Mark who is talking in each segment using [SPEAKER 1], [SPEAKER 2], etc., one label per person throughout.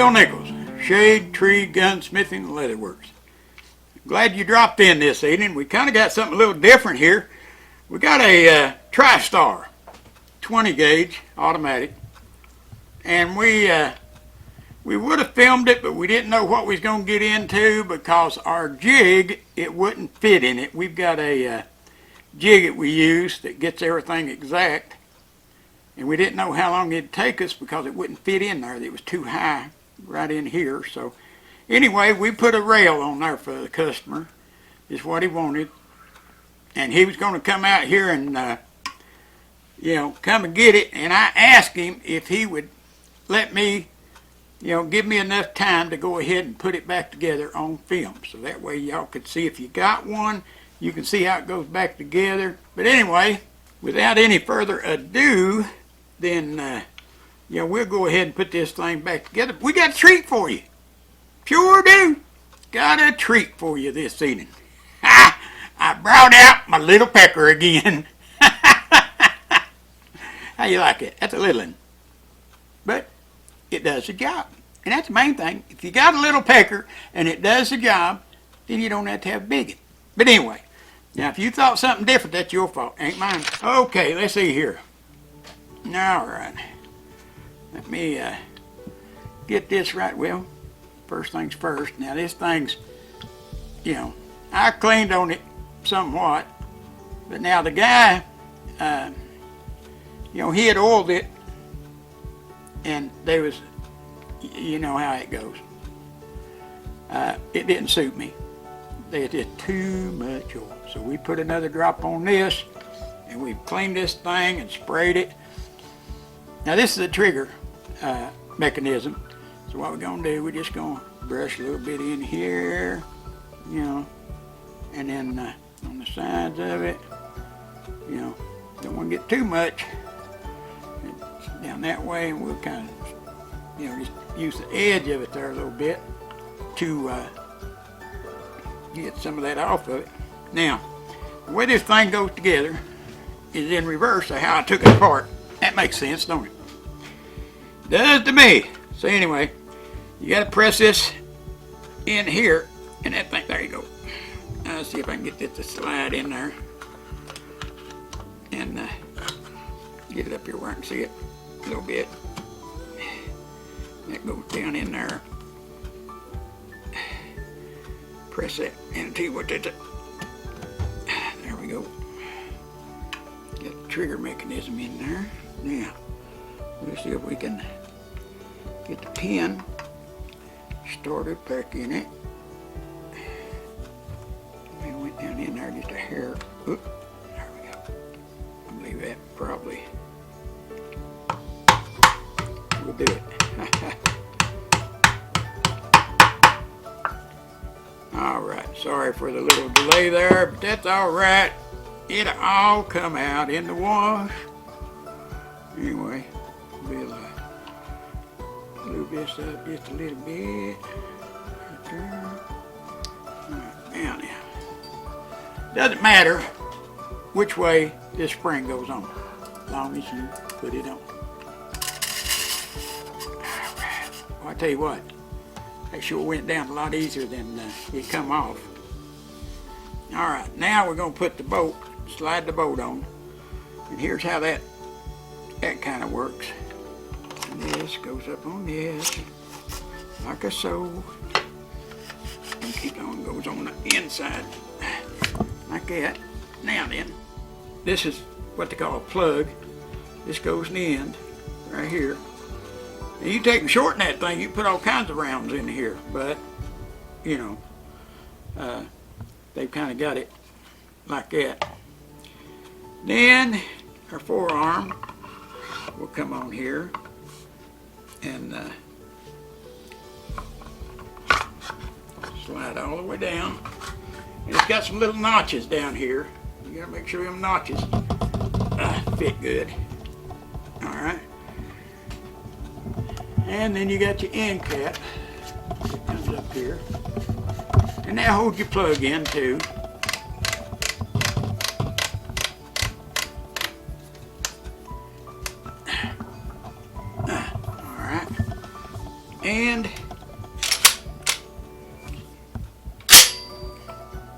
[SPEAKER 1] Bill Nichols, Shade Tree Gunsmithing Leatherworks. Glad you dropped in this evening. We kind of got something a little different here. We got a Tristar 20 gauge automatic, and we would have filmed it, but we didn't know what we was going to get into because our jig, it wouldn't fit in it. We've got a jig that we use that gets everything exact, and we didn't know how long it'd take us because it wouldn't fit in there. It was too high right in here. So anyway, we put a rail on there for the customer, is what he wanted, and he was going to come out here and come and get it. And I asked him if he would let me, give me enough time to go ahead and put it back together on film, so that way y'all could see if you got one, you can see how it goes back together. But anyway, without any further ado, then we'll go ahead and put this thing back together. We got a treat for you. Sure do. Got a treat for you this evening. I brought out my little pecker again. How you like it? That's a little one. But it does the job. And that's the main thing. If you got a little pecker and it does the job, then you don't have to have a big one. But anyway, now if you thought something different, that's your fault. Ain't mine. Okay, let's see here. All right. Let me get this right. Well, first things first. Now this thing's, I cleaned on it somewhat, but now the guy, he had oiled it, and there was, you know how it goes. It didn't suit me. There's just too much oil. So we put another drop on this, and we've cleaned this thing and sprayed it. Now this is a trigger mechanism. So what we're gonna do, we're just gonna brush a little bit in here, and then on the sides of it, don't want to get too much. It's down that way, and we'll kind of, just use the edge of it there a little bit to get some of that off of it. Now, the way this thing goes together is in reverse of how I took it apart. That makes sense, don't it? Does to me. So anyway, you got to press this in here, and that thing, there you go. Let's see if I can get this to slide in there, and get it up here where I can see it a little bit. That goes down in there. Press that into what that's it. There we go. Got the trigger mechanism in there. Now, we'll see if we can get the pin started back in it. We went down in there just a hair. Oop, there we go. I believe that probably will do it. All right, sorry for the little delay there, but that's all right. It'll all come out in the wash. Anyway, we'll move this up just a little bit. Right there. All right, now. Doesn't matter which way this spring goes on, as long as you put it on. All right. Well, I tell you what, that sure went down a lot easier than it come off. All right, now we're gonna put the bolt, slide the bolt on, and here's how that kind of works. And this goes up on this, like a so, and keep on, goes on the inside, like that. Now then, this is what they call a plug. This goes in the end, right here. And you take and shorten that thing, you put all kinds of rounds in here, but, they've kind of got it like that. Then, our forearm will come on here, and slide all the way down. And it's got some little notches down here. You gotta make sure them notches fit good. All right. And then you got your end cap that comes up here. And that holds your plug in too. and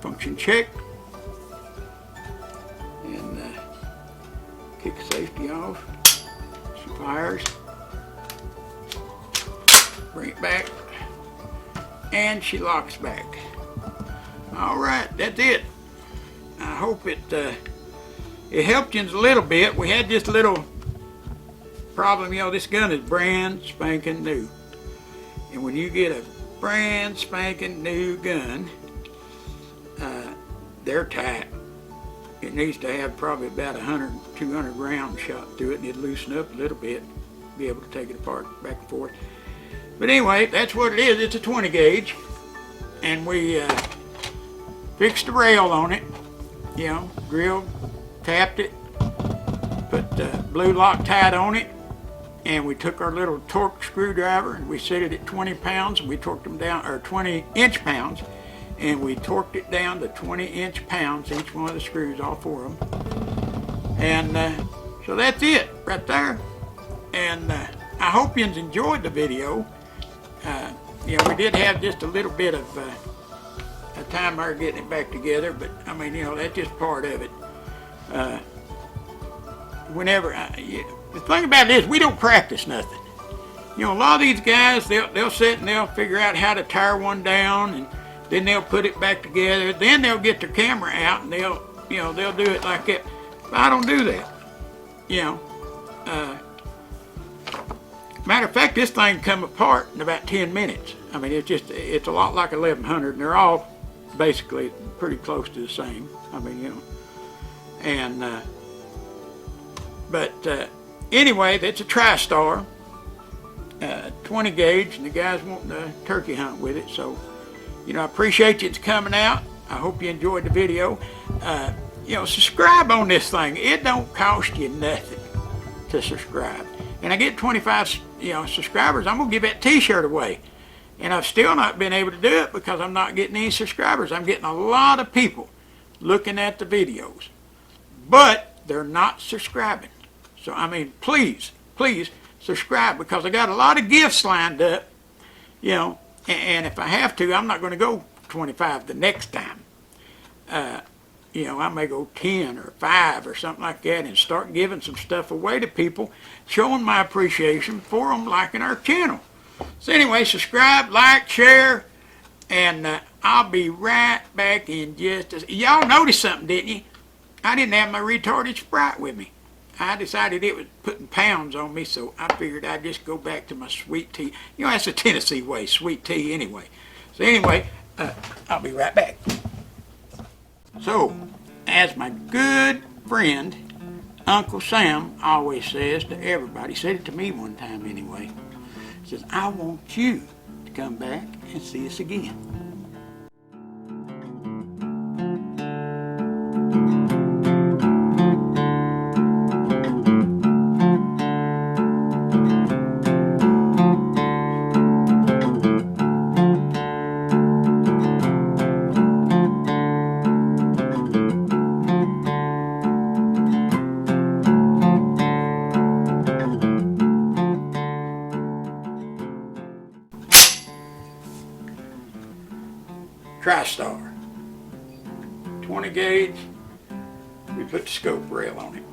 [SPEAKER 1] function check, and kick safety off, some pliers, bring it back, and she locks back. Alright, that's it. I hope it helped you a little bit. We had this little problem, you know, this gun is brand spanking new. And when you get a brand spanking new gun, they're tight. It needs to have probably about 100, 200 rounds shot through it, and it'll loosen up a little bit, be able to take it apart back and forth. But anyway, that's what it is. It's a 20 gauge, and we fixed the rail on it, you know, drilled, tapped it, put blue Loctite on it, and we took our little torque screwdriver and we set it at 20 pounds, and we torqued them down, or 20 inch pounds, and we torqued it down to 20 inch pounds, each one of the screws, all four of them. And so that's it right there. And I hope you enjoyed the video. You know, we did have just a little bit of a time there getting it back together, but I mean, you know, that's just part of it. The thing about it is, we don't practice nothing. You know, a lot of these guys, they'll sit and they'll figure out how to tire one down, and then they'll put it back together. Then they'll get their camera out and they'll do it like that. But I don't do that. You know, matter of fact, this thing come apart in about 10 minutes. I mean, it's a lot like 1100, and they're all basically pretty close to the same. I mean, you know, and anyway, that's a Tristar, 20 gauge, and the guys wanting to turkey hunt with it. So, you know, I appreciate you coming out. I hope you enjoyed the video. You know, subscribe on this thing. It don't cost you nothing to subscribe. And I get 25, you know, subscribers, I'm gonna give that t-shirt away. And I've still not been able to do it because I'm not getting any subscribers. I'm getting a lot of people looking at the videos, but they're not subscribing. So, I mean, please subscribe, because I got a lot of gifts lined up, you know, and if I have to, I'm not going to go 25 the next time. You know, I may go 10 or 5 or something like that, and start giving some stuff away to people, showing my appreciation for them liking our channel. So anyway, subscribe, like, share, and I'll be right back in just a... Y'all noticed something, didn't you? I didn't have my retarded Sprite with me. I decided it was putting pounds on me, so I figured I'd just go back to my sweet tea. You know, that's the Tennessee way, sweet tea anyway. So anyway, I'll be right back. So, as my good friend Uncle Sam always says to everybody, said it to me one time anyway, he says, I want you to come back and see us again. Tristar, 20 gauge, we put the scope rail on it.